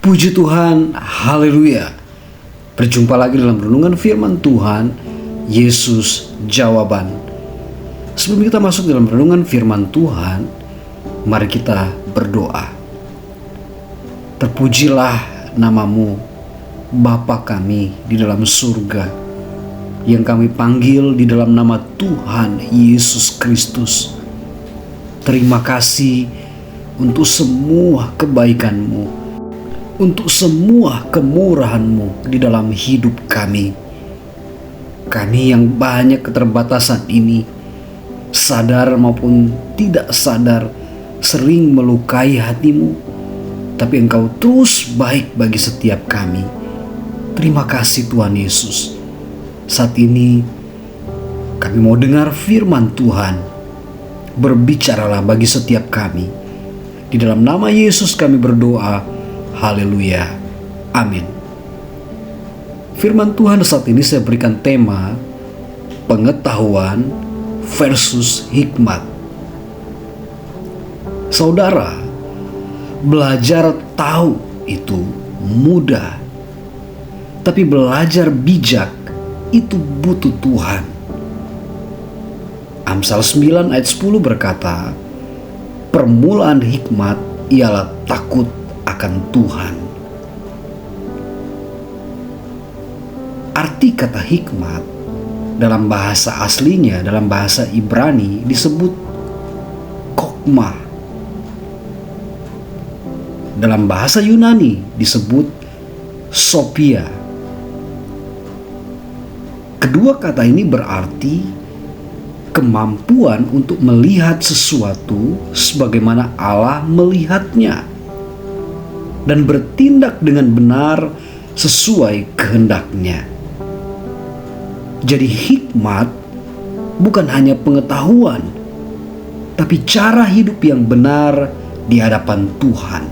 Puji Tuhan, haleluya. Berjumpa lagi dalam renungan firman Tuhan, Yesus Jawaban. Sebelum kita masuk dalam renungan firman Tuhan, mari kita berdoa. Terpujilah namamu, Bapa kami di dalam surga, yang kami panggil di dalam nama Tuhan Yesus Kristus. Terima kasih untuk semua kebaikan-Mu, untuk semua kemurahan-Mu di dalam hidup kami. Kami yang banyak keterbatasan ini, sadar maupun tidak sadar, sering melukai hati-Mu, tapi Engkau terus baik bagi setiap kami. Terima kasih Tuhan Yesus. Saat ini kami mau dengar firman Tuhan. Berbicaralah bagi setiap kami. Di dalam nama Yesus kami berdoa. Haleluya. Amin. Firman Tuhan saat ini saya berikan tema pengetahuan versus hikmat. Saudara, belajar tahu itu mudah, tapi belajar bijak itu butuh Tuhan. Amsal 9 ayat 10 berkata, permulaan hikmat ialah takut akan Tuhan. Arti kata hikmat dalam bahasa aslinya, dalam bahasa Ibrani disebut kokmah. Dalam bahasa Yunani disebut sophia. Kedua kata ini berarti kemampuan untuk melihat sesuatu sebagaimana Allah melihatnya dan bertindak dengan benar sesuai kehendaknya. Jadi hikmat bukan hanya pengetahuan, tapi cara hidup yang benar di hadapan Tuhan.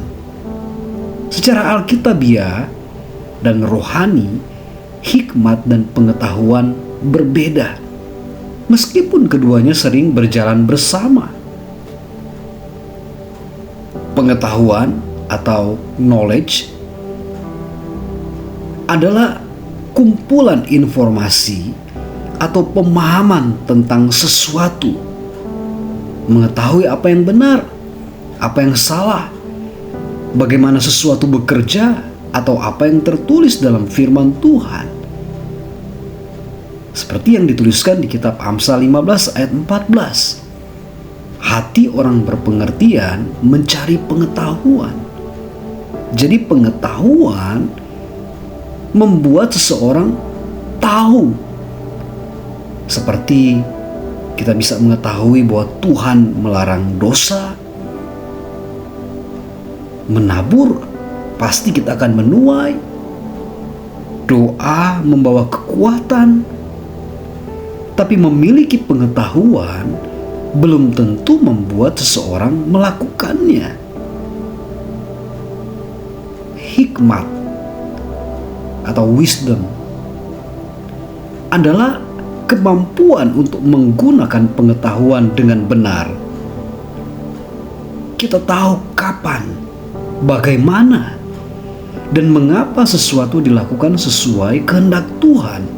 Secara alkitabiah dan rohani, hikmat dan pengetahuan berbeda, meskipun keduanya sering berjalan bersama. Pengetahuan atau knowledge adalah kumpulan informasi atau pemahaman tentang sesuatu. Mengetahui apa yang benar, apa yang salah, bagaimana sesuatu bekerja, atau apa yang tertulis dalam firman Tuhan. Seperti yang dituliskan di kitab Amsal 15 ayat 14. Hati orang berpengertian mencari pengetahuan. Jadi pengetahuan membuat seseorang tahu. Seperti kita bisa mengetahui bahwa Tuhan melarang dosa. Menabur, pasti kita akan menuai. Doa membawa kekuatan. Tapi memiliki pengetahuan belum tentu membuat seseorang melakukannya. Hikmat atau wisdom adalah kemampuan untuk menggunakan pengetahuan dengan benar. Kita tahu kapan, bagaimana, dan mengapa sesuatu dilakukan sesuai kehendak Tuhan.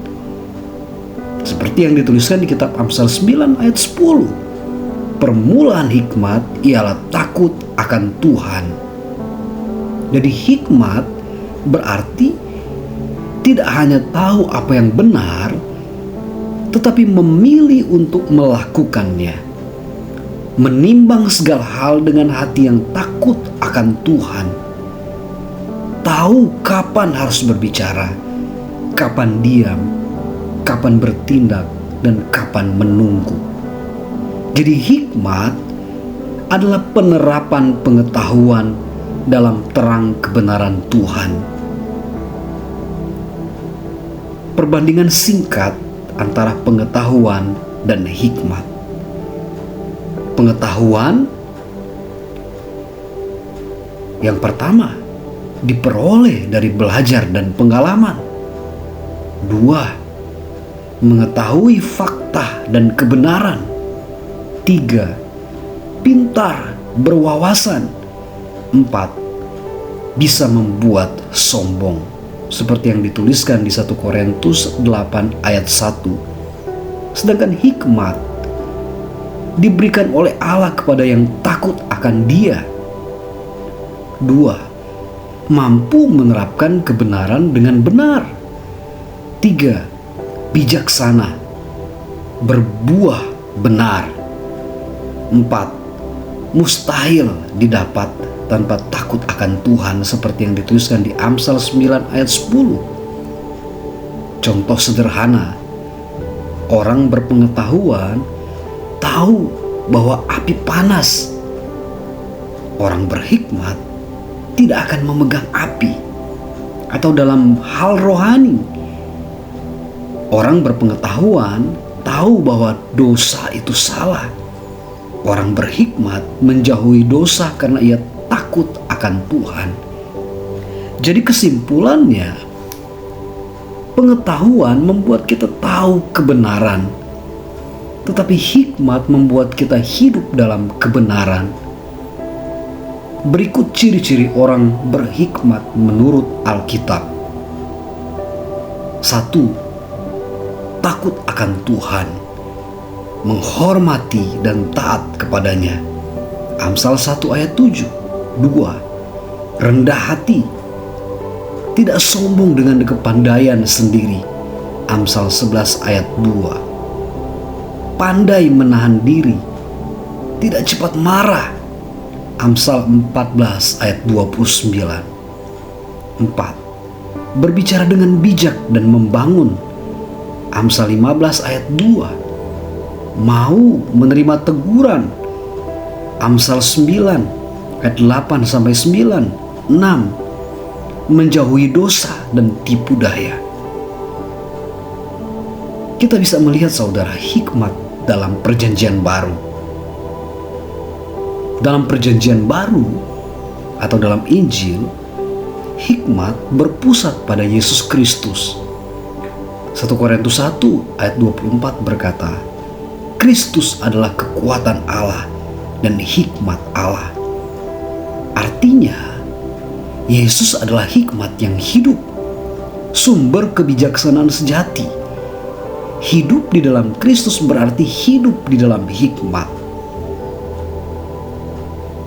Seperti yang dituliskan di kitab Amsal 9 ayat 10. Permulaan hikmat ialah takut akan Tuhan. Jadi hikmat berarti tidak hanya tahu apa yang benar, tetapi memilih untuk melakukannya. Menimbang segala hal dengan hati yang takut akan Tuhan. Tahu kapan harus berbicara, kapan diam, kapan bertindak, dan kapan menunggu. Jadi hikmat adalah penerapan pengetahuan dalam terang kebenaran Tuhan. Perbandingan singkat antara pengetahuan dan hikmat. Pengetahuan yang pertama diperoleh dari belajar dan pengalaman. 2. Mengetahui fakta dan kebenaran. 3. Pintar, berwawasan. 4. bisa membuat sombong. Seperti yang dituliskan di 1 Korintus 8 ayat 1. Sedangkan hikmat diberikan oleh Allah kepada yang takut akan Dia. 2. Mampu menerapkan kebenaran dengan benar. 3. Bijaksana, berbuah benar. 4. Mustahil didapat tanpa takut akan Tuhan, seperti yang dituliskan di Amsal 9 ayat 10. Contoh sederhana, orang berpengetahuan tahu bahwa api panas. Orang berhikmat tidak akan memegang api. Atau dalam hal rohani, orang berpengetahuan tahu bahwa dosa itu salah. Orang berhikmat menjauhi dosa karena ia takut akan Tuhan. Jadi kesimpulannya, pengetahuan membuat kita tahu kebenaran, tetapi hikmat membuat kita hidup dalam kebenaran. Berikut ciri-ciri orang berhikmat menurut Alkitab. 1. Takut akan Tuhan, menghormati dan taat kepadanya. Amsal 1 ayat 7. 2. Rendah hati, tidak sombong dengan kepandaian sendiri. Amsal 11 ayat 2. Pandai menahan diri, tidak cepat marah. Amsal 14 ayat 29. 4. Berbicara dengan bijak dan membangun. Amsal 15 ayat 2. Mau menerima teguran. Amsal 9 ayat 8 sampai 9. 6. Menjauhi dosa dan tipu daya. Kita bisa melihat saudara hikmat dalam perjanjian baru. Dalam perjanjian baru atau dalam Injil, hikmat berpusat pada Yesus Kristus. 1 Korintus 1 ayat 24 berkata, Kristus adalah kekuatan Allah dan hikmat Allah. Artinya, Yesus adalah hikmat yang hidup, sumber kebijaksanaan sejati. Hidup di dalam Kristus berarti hidup di dalam hikmat.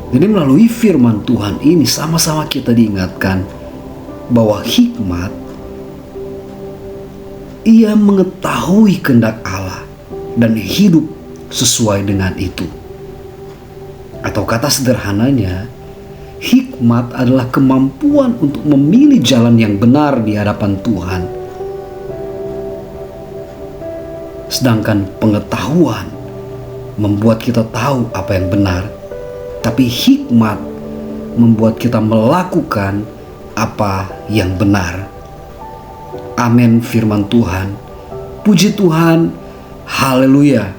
Jadi melalui firman Tuhan ini sama-sama kita diingatkan bahwa hikmat, ia mengetahui kehendak Allah dan hidup sesuai dengan itu. Atau kata sederhananya, hikmat adalah kemampuan untuk memilih jalan yang benar di hadapan Tuhan. Sedangkan pengetahuan membuat kita tahu apa yang benar, tapi hikmat membuat kita melakukan apa yang benar. Amin firman Tuhan. Puji Tuhan. Haleluya.